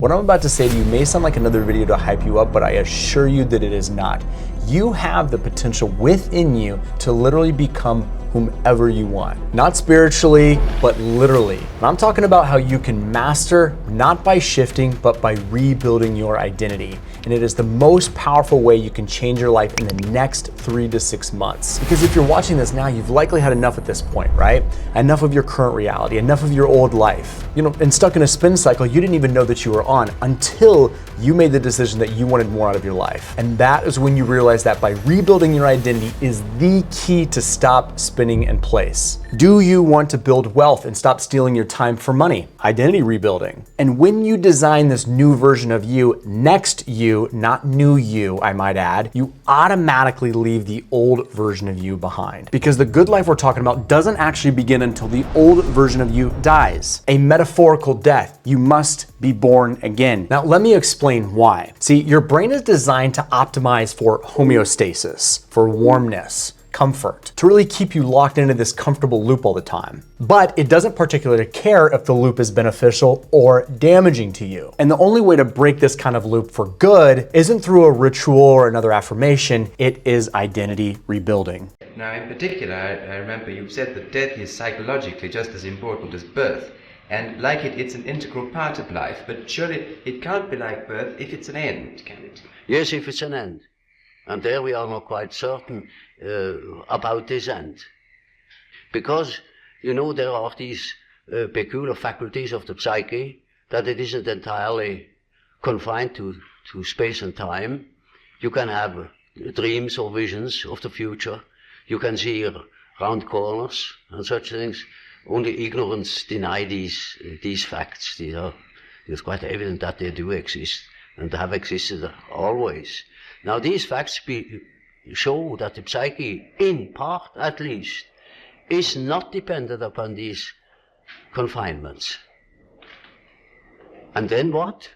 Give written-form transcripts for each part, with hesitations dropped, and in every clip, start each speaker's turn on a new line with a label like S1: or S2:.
S1: What I'm about to say to you may sound like another video to hype you up, but I assure you that it is not. You have the potential within you to literally become whomever you want. Not spiritually, but literally. And I'm talking about how you can master, not by shifting, but by rebuilding your identity. And it is the most powerful way you can change your life in the next 3 to 6 months. Because if you're watching this now, you've likely had enough at this point, right? Enough of your current reality, enough of your old life. And stuck in a spin cycle you didn't even know that you were on until you made the decision that you wanted more out of your life. And that is when you realize that by rebuilding your identity is the key to stop spinning in place. Do you want to build wealth and stop stealing your time for money? Identity rebuilding. And when you design this new version of you, next you, not new you, I might add, you automatically leave the old version of you behind. Because the good life we're talking about doesn't actually begin until the old version of you dies. A metaphorical death. You must be born again. Now, let me explain why. See, your brain is designed to optimize for homeostasis, for warmness, comfort, to really keep you locked into this comfortable loop all the time. But it doesn't particularly care if the loop is beneficial or damaging to you. And the only way to break this kind of loop for good isn't through a ritual or another affirmation, it is identity rebuilding.
S2: Now, in particular, I remember you said that death is psychologically just as important as birth. And like it's an integral part of life, but surely it can't be like birth if it's an end, can it?
S3: Yes, if it's an end. And there we are not quite certain about this end. Because, there are these peculiar faculties of the psyche, that it isn't entirely confined to space and time. You can have dreams or visions of the future. You can see round corners and such things. Only ignorance deny these facts. It's quite evident that they do exist and have existed always. Now these facts show that the psyche, in part at least, is not dependent upon these confinements. And then what?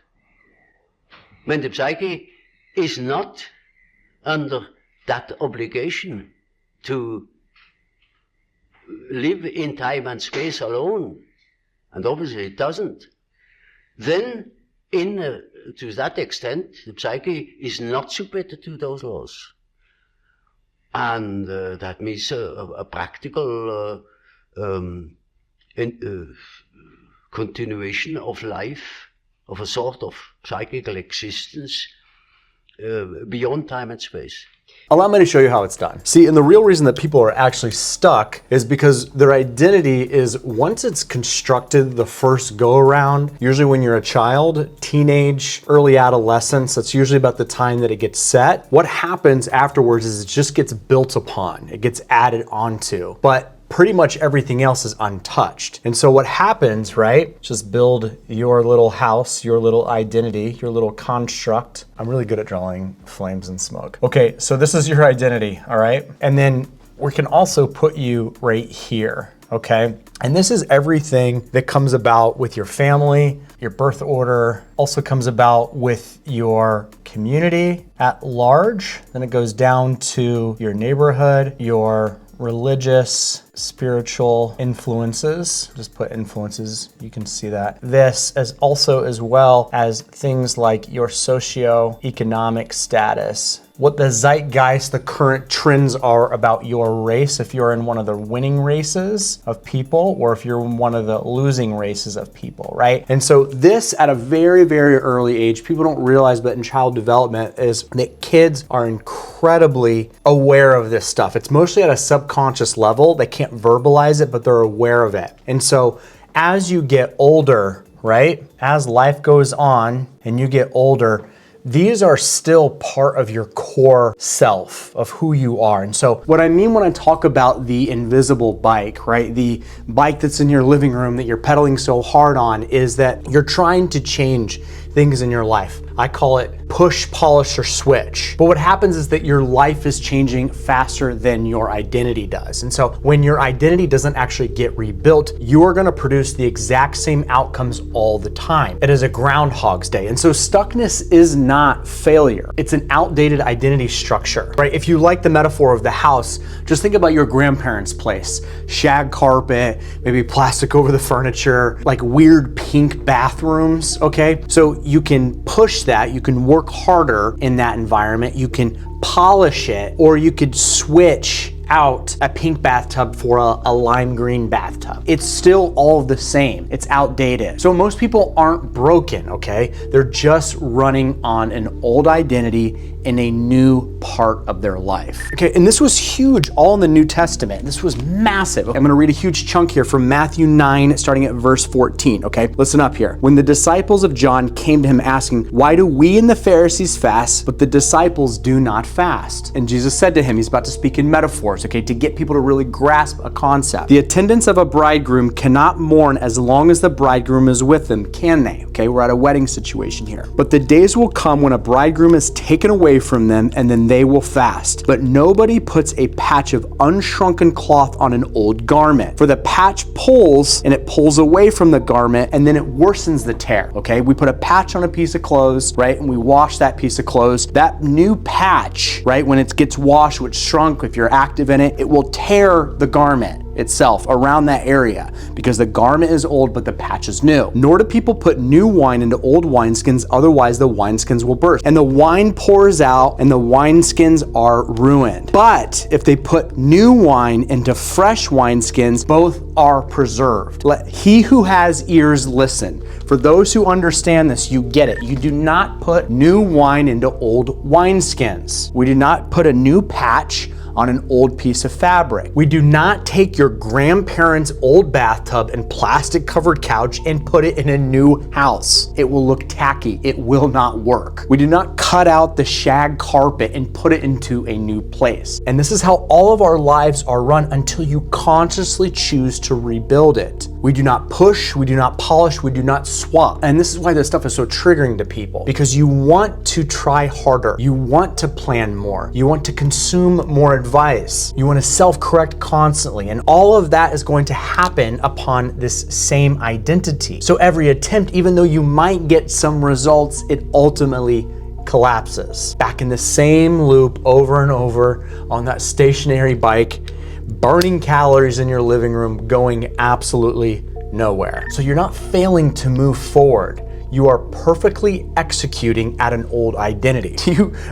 S3: When the psyche is not under that obligation to live in time and space alone, and obviously it doesn't, then to that extent the psyche is not submitted to those laws. And that means a practical continuation of life, of a sort of psychical existence beyond time and space.
S1: Allow me to show you how it's done. See, and the real reason that people are actually stuck is because their identity is, once it's constructed the first go around, usually when you're a child, teenage, early adolescence, that's usually about the time that it gets set. What happens afterwards is it just gets built upon, it gets added onto. But pretty much everything else is untouched. And so what happens, right? Just build your little house, your little identity, your little construct. I'm really good at drawing flames and smoke. Okay, so this is your identity, all right? And then we can also put you right here, okay? And this is everything that comes about with your family, your birth order, also comes about with your community at large. Then it goes down to your neighborhood, your religious, spiritual influences. Just put influences, you can see that. This as also as well as things like your socio-economic status, what the zeitgeist, the current trends are about your race, if you're in one of the winning races of people, or if you're in one of the losing races of people, right? And so this at a very, very early age, people don't realize, but in child development, is that kids are incredibly aware of this stuff. It's mostly at a subconscious level. They can't verbalize it, but they're aware of it. And so as you get older, right? As life goes on and you get older, these are still part of your core self of who you are. And so what I mean when I talk about the invisible bike, right? The bike that's in your living room that you're pedaling so hard on, is that you're trying to change things in your life. I call it push, polish, or switch. But what happens is that your life is changing faster than your identity does. And so when your identity doesn't actually get rebuilt, you are gonna produce the exact same outcomes all the time. It is a Groundhog's Day. And so stuckness is not failure. It's an outdated identity structure, right? If you like the metaphor of the house, just think about your grandparents' place. Shag carpet, maybe plastic over the furniture, like weird pink bathrooms, okay? So you can push that, you can work harder in that environment, you can polish it, or you could switch out a pink bathtub for a lime green bathtub. It's still all the same. It's outdated. So most people aren't broken, okay? They're just running on an old identity in a new part of their life. Okay, and this was huge all in the New Testament. This was massive. I'm gonna read a huge chunk here from Matthew 9, starting at verse 14, okay? Listen up here. When the disciples of John came to him asking, "Why do we and the Pharisees fast, but the disciples do not fast?" And Jesus said to him, he's about to speak in metaphors, okay, to get people to really grasp a concept. The attendants of a bridegroom cannot mourn as long as the bridegroom is with them, can they? Okay, we're at a wedding situation here. But the days will come when a bridegroom is taken away from them, and then they will fast. But nobody puts a patch of unshrunken cloth on an old garment, for the patch pulls, and it pulls away from the garment, and then it worsens the tear, okay? We put a patch on a piece of clothes, right, and we wash that piece of clothes. That new patch, right, when it gets washed, which shrunk, if you're active in it, it will tear the garment itself around that area because the garment is old but the patch is new. Nor do people put new wine into old wineskins, otherwise the wineskins will burst and the wine pours out and the wineskins are ruined. But if they put new wine into fresh wineskins, both are preserved. Let he who has ears listen. For those who understand this, you get it. You do not put new wine into old wineskins. We do not put a new patch on an old piece of fabric. We do not take your grandparents' old bathtub and plastic covered couch and put it in a new house. It will look tacky. It will not work. We do not cut out the shag carpet and put it into a new place. And this is how all of our lives are run until you consciously choose to rebuild it. We do not push, we do not polish, we do not swap. And this is why this stuff is so triggering to people, because you want to try harder. You want to plan more. You want to consume more advice. You want to self-correct constantly. And all of that is going to happen upon this same identity. So every attempt, even though you might get some results, it ultimately collapses. Back in the same loop over and over on that stationary bike, burning calories in your living room, going absolutely nowhere. So you're not failing to move forward. You are perfectly executing at an old identity.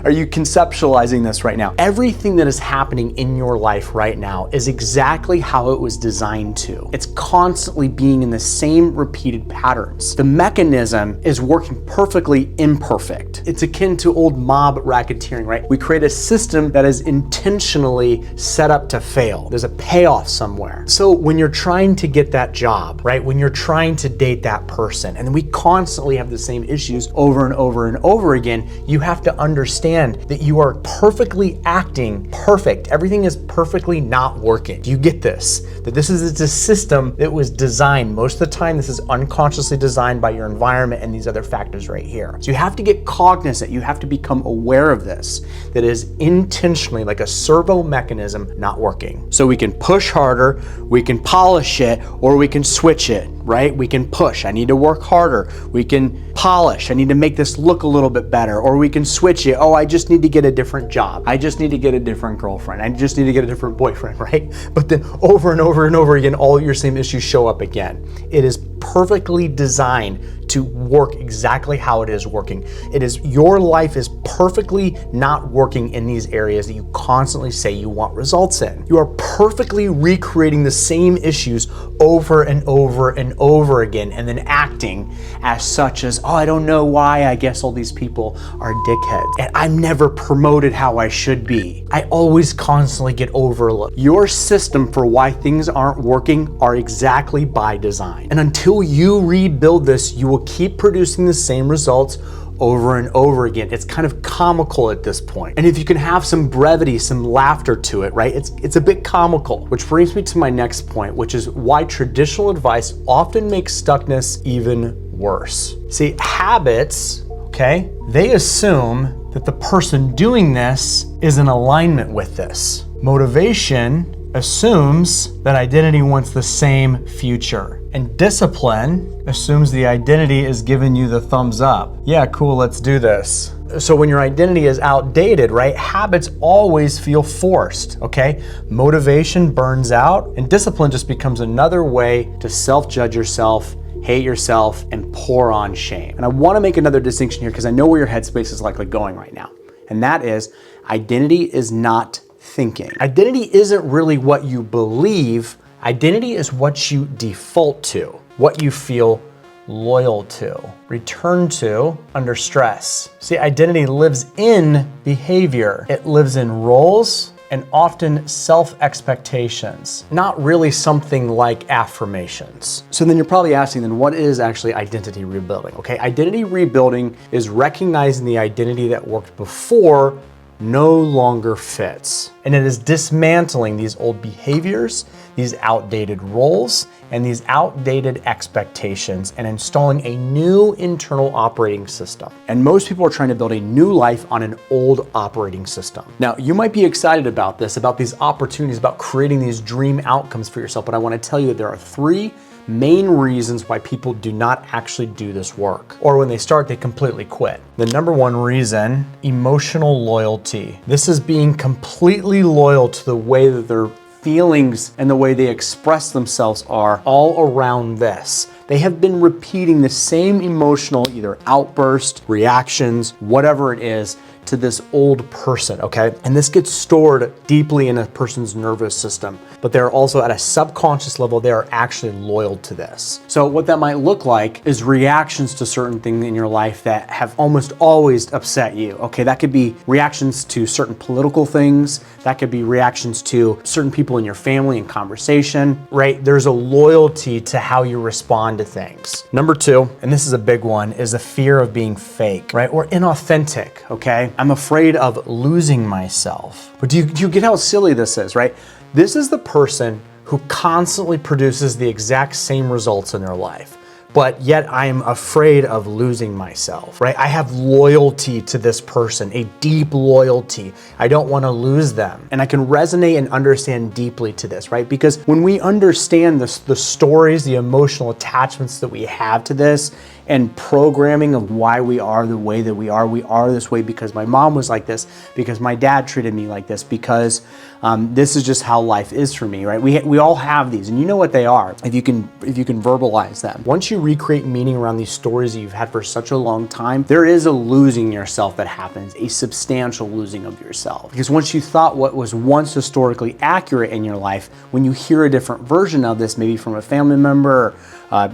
S1: Are you conceptualizing this right now? Everything that is happening in your life right now is exactly how it was designed to. It's constantly being in the same repeated patterns. The mechanism is working perfectly imperfect. It's akin to old mob racketeering, right? We create a system that is intentionally set up to fail. There's a payoff somewhere. So when you're trying to get that job, right? When you're trying to date that person, and we constantly have the same issues over and over and over again, you have to understand that you are perfectly acting perfect. Everything is perfectly not working. Do you get this? That this is a system that was designed. Most of the time, this is unconsciously designed by your environment and these other factors right here. So you have to get cognizant. You have to become aware of this, that is intentionally like a servo mechanism not working. So we can push harder, we can polish it, or we can switch it, right? We can push. I need to work harder. We can polish. I need to make this look a little bit better. Or we can switch it. Oh, I just need to get a different job. I just need to get a different girlfriend. I just need to get a different boyfriend, right? But then over and over and over again, all your same issues show up again. It is perfectly designed to work exactly how it is working. It is, your life is perfectly not working in these areas that you constantly say you want results in. You are perfectly recreating the same issues over and over and over again, and then acting as such as, oh, I don't know why, I guess all these people are dickheads. And I'm never promoted how I should be. I always constantly get overlooked. Your system for why things aren't working are exactly by design. And until you rebuild this, you will keep producing the same results over and over again. It's kind of comical at this point. And if you can have some brevity, some laughter to it, right? It's a bit comical, which brings me to my next point, which is why traditional advice often makes stuckness even worse. See, habits okay? They assume that the person doing this is in alignment with this. Motivation assumes that identity wants the same future. And discipline assumes the identity is giving you the thumbs up. Yeah, cool, let's do this. So when your identity is outdated, right, habits always feel forced, okay? Motivation burns out, and discipline just becomes another way to self-judge yourself, hate yourself, and pour on shame. And I wanna make another distinction here because I know where your headspace is likely going right now. And that is, identity is not thinking. Identity isn't really what you believe. Identity is what you default to, what you feel loyal to, return to under stress. See, identity lives in behavior. It lives in roles and often self-expectations, not really something like affirmations. So then you're probably asking, then what is actually identity rebuilding? Okay, identity rebuilding is recognizing the identity that worked before no longer fits. And it is dismantling these old behaviors, these outdated roles, and these outdated expectations, and installing a new internal operating system. And most people are trying to build a new life on an old operating system. Now, you might be excited about this, about these opportunities, about creating these dream outcomes for yourself, but I wanna tell you that there are 3 main reasons why people do not actually do this work. Or when they start, they completely quit. The number 1 reason, emotional loyalty. This is being completely loyal to the way that their feelings and the way they express themselves are all around this. They have been repeating the same emotional either outburst, reactions, whatever it is, to this old person, okay? And this gets stored deeply in a person's nervous system, but they're also at a subconscious level, they are actually loyal to this. So what that might look like is reactions to certain things in your life that have almost always upset you, okay? That could be reactions to certain political things, that could be reactions to certain people in your family and conversation, right? There's a loyalty to how you respond to things. Number 2, and this is a big one, is the fear of being fake, right? Or inauthentic, okay? I'm afraid of losing myself. But do you get how silly this is, right? This is the person who constantly produces the exact same results in their life, but yet I'm afraid of losing myself, right? I have loyalty to this person, a deep loyalty. I don't want to lose them. And I can resonate and understand deeply to this, right? Because when we understand this, the stories, the emotional attachments that we have to this, and programming of why we are the way that we are this way because my mom was like this, because my dad treated me like this, because this is just how life is for me, right? We all have these, and you know what they are if you can verbalize them. Once you recreate meaning around these stories that you've had for such a long time, there is a losing yourself that happens, a substantial losing of yourself. Because once you thought what was once historically accurate in your life, when you hear a different version of this, maybe from a family member,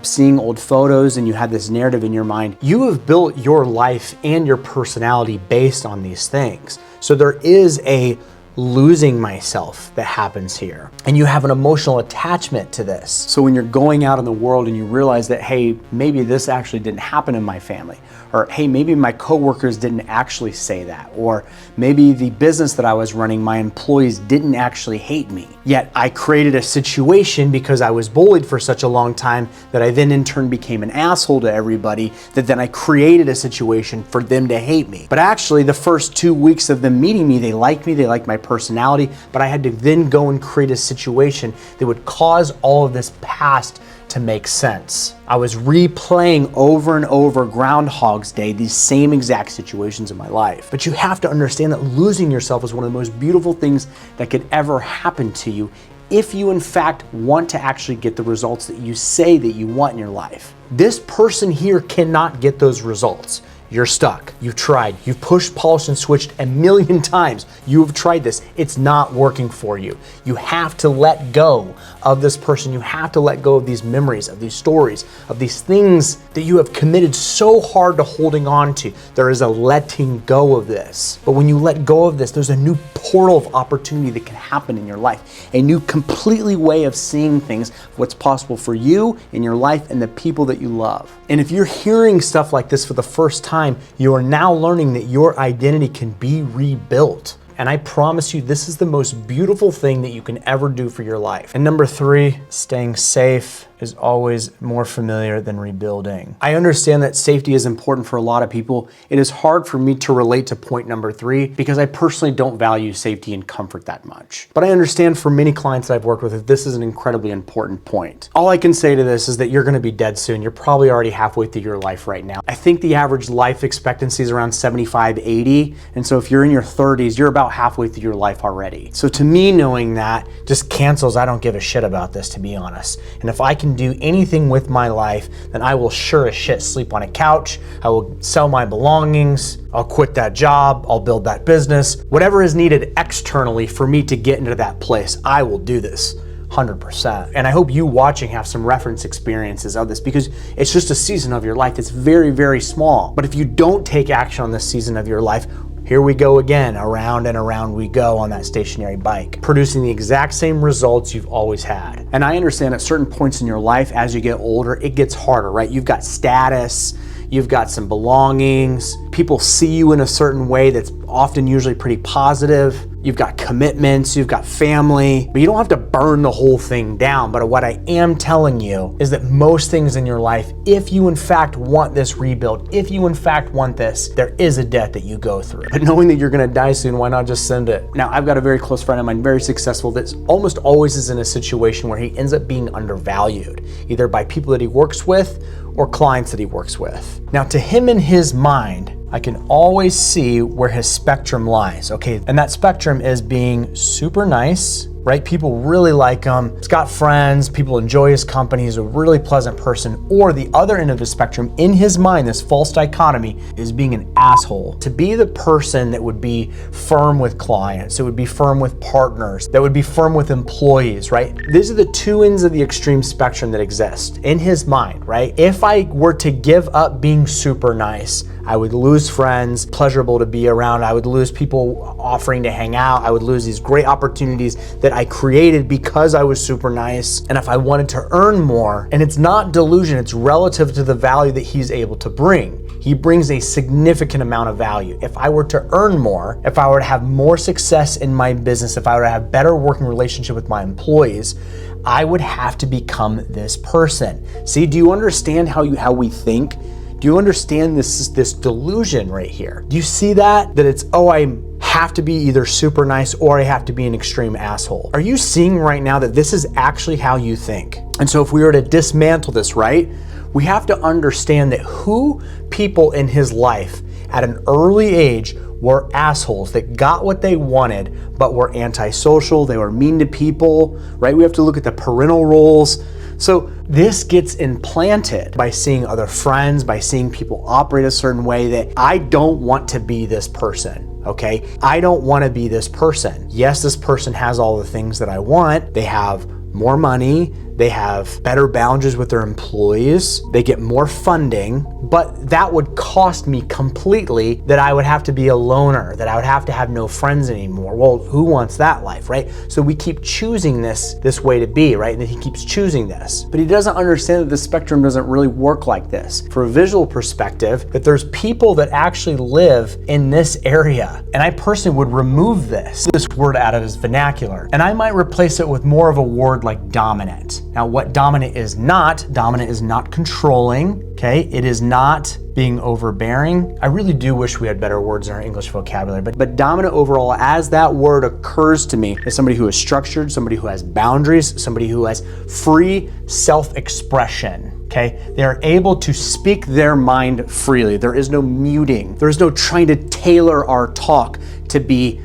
S1: seeing old photos, and you had this narrative in your mind, you have built your life and your personality based on these things. So there is a losing myself that happens here. And you have an emotional attachment to this. So when you're going out in the world and you realize that, hey, maybe this actually didn't happen in my family, or hey, maybe my coworkers didn't actually say that, or maybe the business that I was running, my employees didn't actually hate me. Yet I created a situation because I was bullied for such a long time that I then in turn became an asshole to everybody, that then I created a situation for them to hate me. But actually the first 2 weeks of them meeting me, they liked my personality, but I had to then go and create a situation that would cause all of this past to make sense. I was replaying over and over Groundhog's Day, these same exact situations in my life. But you have to understand that losing yourself is one of the most beautiful things that could ever happen to you if you in fact want to actually get the results that you say that you want in your life. This person here cannot get those results. You're stuck. You've tried. You've pushed, polished, and switched a million times. You have tried this. It's not working for you. You have to let go of this person. You have to let go of these memories, of these stories, of these things that you have committed so hard to holding on to. There is a letting go of this. But when you let go of this, there's a new portal of opportunity that can happen in your life. A new completely way of seeing things, what's possible for you in your life and the people that you love. And if you're hearing stuff like this for the first time, you are now learning that your identity can be rebuilt. And I promise you, this is the most beautiful thing that you can ever do for your life. And number 3, staying safe is always more familiar than rebuilding. I understand that safety is important for a lot of people. It is hard for me to relate to point number 3 because I personally don't value safety and comfort that much. But I understand for many clients that I've worked with that this is an incredibly important point. All I can say to this is that you're gonna be dead soon. You're probably already halfway through your life right now. I think the average life expectancy is around 75, 80. And so if you're in your 30s, you're about halfway through your life already. So to me, knowing that just cancels, I don't give a shit about this, to be honest. And if I can do anything with my life, then I will sure as shit sleep on a couch. I will sell my belongings. I'll quit that job. I'll build that business. Whatever is needed externally for me to get into that place, I will do this 100%. And I hope you watching have some reference experiences of this because it's just a season of your life that's very, very small. But if you don't take action on this season of your life, here we go again, around and around we go on that stationary bike, producing the exact same results you've always had. And I understand at certain points in your life, as you get older, it gets harder, right? You've got status, you've got some belongings, people see you in a certain way that's often usually pretty positive. You've got commitments, you've got family, but you don't have to burn the whole thing down. But what I am telling you is that most things in your life, if you in fact want this rebuild, if you in fact want this, there is a debt that you go through. But knowing that you're gonna die soon, why not just send it? Now, I've got a very close friend of mine, very successful, that's almost always is in a situation where he ends up being undervalued, either by people that he works with or clients that he works with. Now, to him in his mind, I can always see where his spectrum lies, okay? And that spectrum is being super nice, right? People really like him. He's got friends, people enjoy his company, he's a really pleasant person. Or the other end of the spectrum, in his mind, this false dichotomy is being an asshole. To be the person that would be firm with clients, that would be firm with partners, that would be firm with employees, right? These are the two ends of the extreme spectrum that exist in his mind, right? If I were to give up being super nice, I would lose friends, pleasurable to be around. I would lose people offering to hang out. I would lose these great opportunities that I created because I was super nice. And if I wanted to earn more, and it's not delusion, it's relative to the value that he's able to bring. He brings a significant amount of value. If I were to earn more, if I were to have more success in my business, if I were to have better working relationship with my employees, I would have to become this person. See, do you understand how we think? Do you understand this delusion right here? Do you see that? That it's, oh, I have to be either super nice or I have to be an extreme asshole. Are you seeing right now that this is actually how you think? And so if we were to dismantle this, right, we have to understand that who people in his life at an early age were assholes that got what they wanted, but were antisocial, they were mean to people, right? We have to look at the parental roles. So this gets implanted by seeing other friends, by seeing people operate a certain way that I don't want to be this person, okay? I don't want to be this person. Yes, this person has all the things that I want. They have more money, they have better boundaries with their employees, they get more funding, but that would cost me completely that I would have to be a loner, that I would have to have no friends anymore. Well, who wants that life, right? So we keep choosing this way to be, right? And then he keeps choosing this. But he doesn't understand that the spectrum doesn't really work like this. For a visual perspective, that there's people that actually live in this area. And I personally would remove this word out of his vernacular. And I might replace it with more of a word like dominant. Now, what dominant is not controlling, okay? It is not being overbearing. I really do wish we had better words in our English vocabulary, but dominant overall, as that word occurs to me, is somebody who is structured, somebody who has boundaries, somebody who has free self-expression. Okay, they are able to speak their mind freely. There is no muting. There is no trying to tailor our talk to be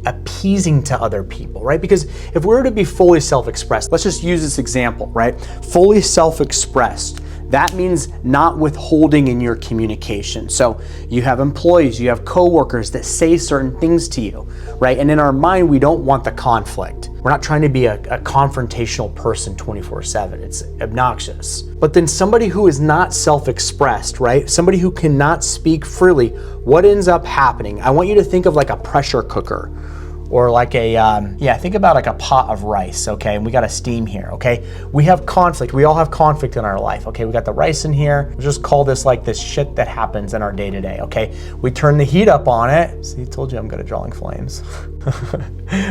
S1: appeasing to other people, right? Because if we were to be fully self-expressed, let's just use this example, right? Fully self-expressed. That means not withholding in your communication. So you have employees, you have coworkers that say certain things to you, right? And in our mind, we don't want the conflict. We're not trying to be a confrontational person 24/7. It's obnoxious. But then somebody who is not self-expressed, right? Somebody who cannot speak freely, what ends up happening? I want you to think of like a pressure cooker or like a, yeah, think about like a pot of rice, okay? And we got a steam here, okay? We have conflict. We all have conflict in our life, okay? We got the rice in here. We'll just call this like this shit that happens in our day-to-day, okay? We turn the heat up on it. See, I told you I'm good at drawing flames.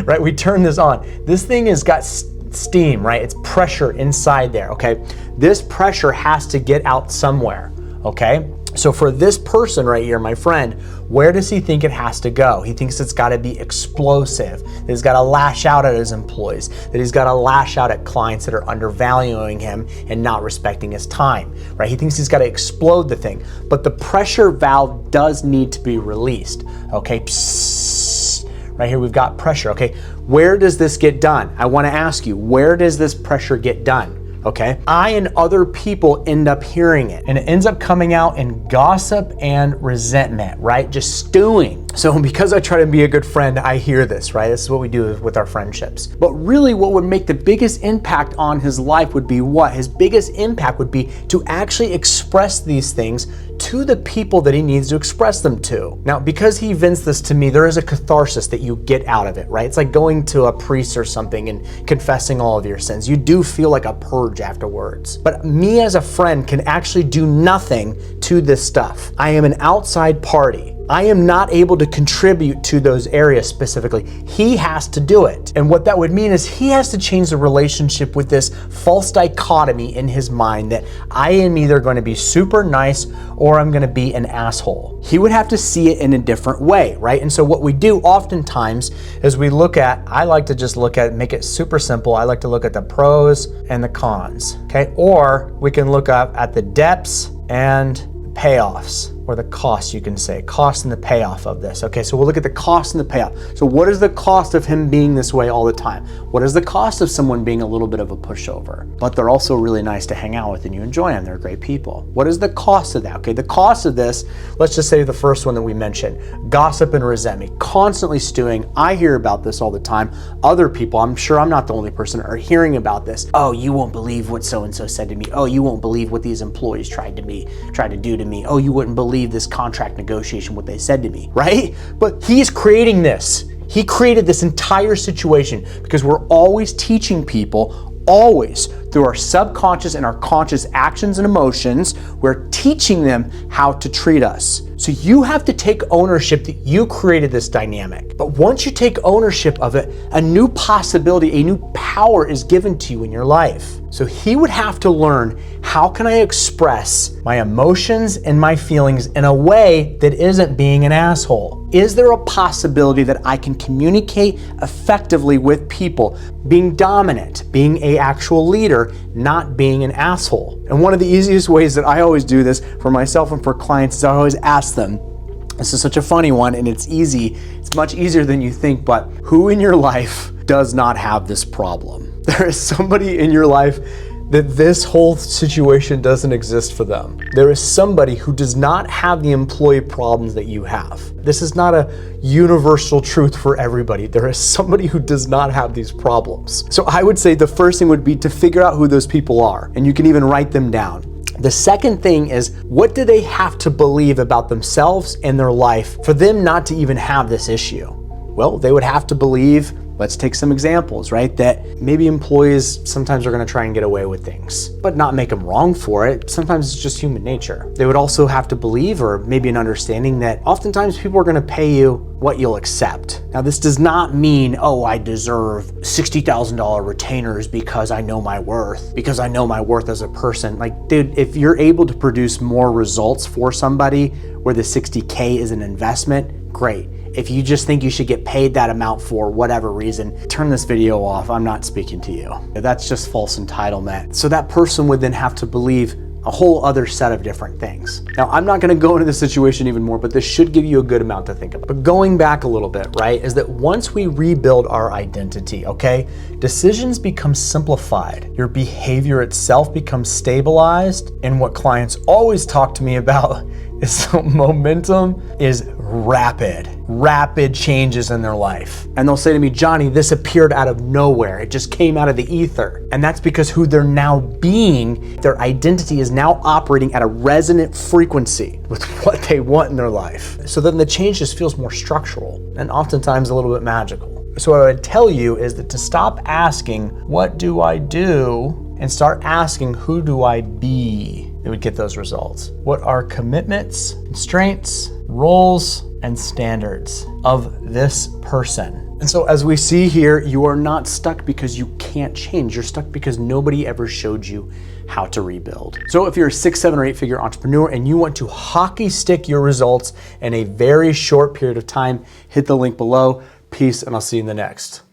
S1: Right, we turn this on. This thing has got steam, right? It's pressure inside there, okay? This pressure has to get out somewhere, okay? So for this person right here, my friend, where does he think it has to go? He thinks it's gotta be explosive, that he's gotta lash out at his employees, that he's gotta lash out at clients that are undervaluing him and not respecting his time, right? He thinks he's gotta explode the thing, but the pressure valve does need to be released, okay? Psst. Right here, we've got pressure, okay? Where does this get done? I wanna ask you, where does this pressure get done? Okay, I and other people end up hearing it, and it ends up coming out in gossip and resentment, right? Just stewing. So because I try to be a good friend, I hear this, right? This is what we do with our friendships. But really what would make the biggest impact on his life would be what? His biggest impact would be to actually express these things to the people that he needs to express them to. Now, because he vents this to me, there is a catharsis that you get out of it, right? It's like going to a priest or something and confessing all of your sins. You do feel like a purge afterwards. But me as a friend can actually do nothing to this stuff. I am an outside party. I am not able to contribute to those areas specifically. He has to do it. And what that would mean is he has to change the relationship with this false dichotomy in his mind that I am either going to be super nice or I'm going to be an asshole. He would have to see it in a different way, right? And so what we do oftentimes is we look at, I like to just look at, make it super simple. I like to look at the pros and the cons, okay? Or we can look up at the depths and payoffs, or the cost, you can say, cost and the payoff of this. Okay, so we'll look at the cost and the payoff. So what is the cost of him being this way all the time? What is the cost of someone being a little bit of a pushover? But they're also really nice to hang out with and you enjoy them, they're great people. What is the cost of that? Okay, the cost of this, let's just say the first one that we mentioned, gossip and resentment, constantly stewing. I hear about this all the time. Other people, I'm sure I'm not the only person, are hearing about this. Oh, you won't believe what so-and-so said to me. Oh, you won't believe what these employees tried to do to me. Oh, you wouldn't believe this contract negotiation, what they said to me, right? But he's creating this. He created this entire situation because we're always teaching people, always through our subconscious and our conscious actions and emotions, we're teaching them how to treat us. So you have to take ownership that you created this dynamic. But once you take ownership of it, a new possibility, a new power is given to you in your life. So he would have to learn, how can I express my emotions and my feelings in a way that isn't being an asshole? Is there a possibility that I can communicate effectively with people, being dominant, being an actual leader, not being an asshole? And one of the easiest ways that I always do this for myself and for clients is I always ask them, this is such a funny one and it's easy, it's much easier than you think, but who in your life does not have this problem? There is somebody in your life that this whole situation doesn't exist for them. There is somebody who does not have the employee problems that you have. This is not a universal truth for everybody. There is somebody who does not have these problems. So I would say the first thing would be to figure out who those people are, and you can even write them down. The second thing is, what do they have to believe about themselves and their life for them not to even have this issue? Well, they would have to believe, let's take some examples, right? That maybe employees sometimes are going to try and get away with things, but not make them wrong for it. Sometimes it's just human nature. They would also have to believe, or maybe an understanding, that oftentimes people are going to pay you what you'll accept. Now, this does not mean, oh, I deserve $60,000 retainers because I know my worth, as a person. Like, dude, if you're able to produce more results for somebody where the 60K is an investment, great. If you just think you should get paid that amount for whatever reason, turn this video off. I'm not speaking to you. That's just false entitlement. So that person would then have to believe a whole other set of different things. Now, I'm not gonna go into the situation even more, but this should give you a good amount to think about. But going back a little bit, right, is that once we rebuild our identity, okay, decisions become simplified. Your behavior itself becomes stabilized. And what clients always talk to me about is momentum is rapid changes in their life. And they'll say to me, Johnny, this appeared out of nowhere. It just came out of the ether. And that's because who they're now being, their identity is now operating at a resonant frequency with what they want in their life. So then the change just feels more structural and oftentimes a little bit magical. So what I would tell you is that to stop asking, what do I do? And start asking, who do I be? It would get those results. What are commitments, constraints, roles, and standards of this person? And so as we see here, you are not stuck because you can't change. You're stuck because nobody ever showed you how to rebuild. So if you're a 6, 7, or 8 figure entrepreneur and you want to hockey stick your results in a very short period of time, hit the link below. Peace, and I'll see you in the next.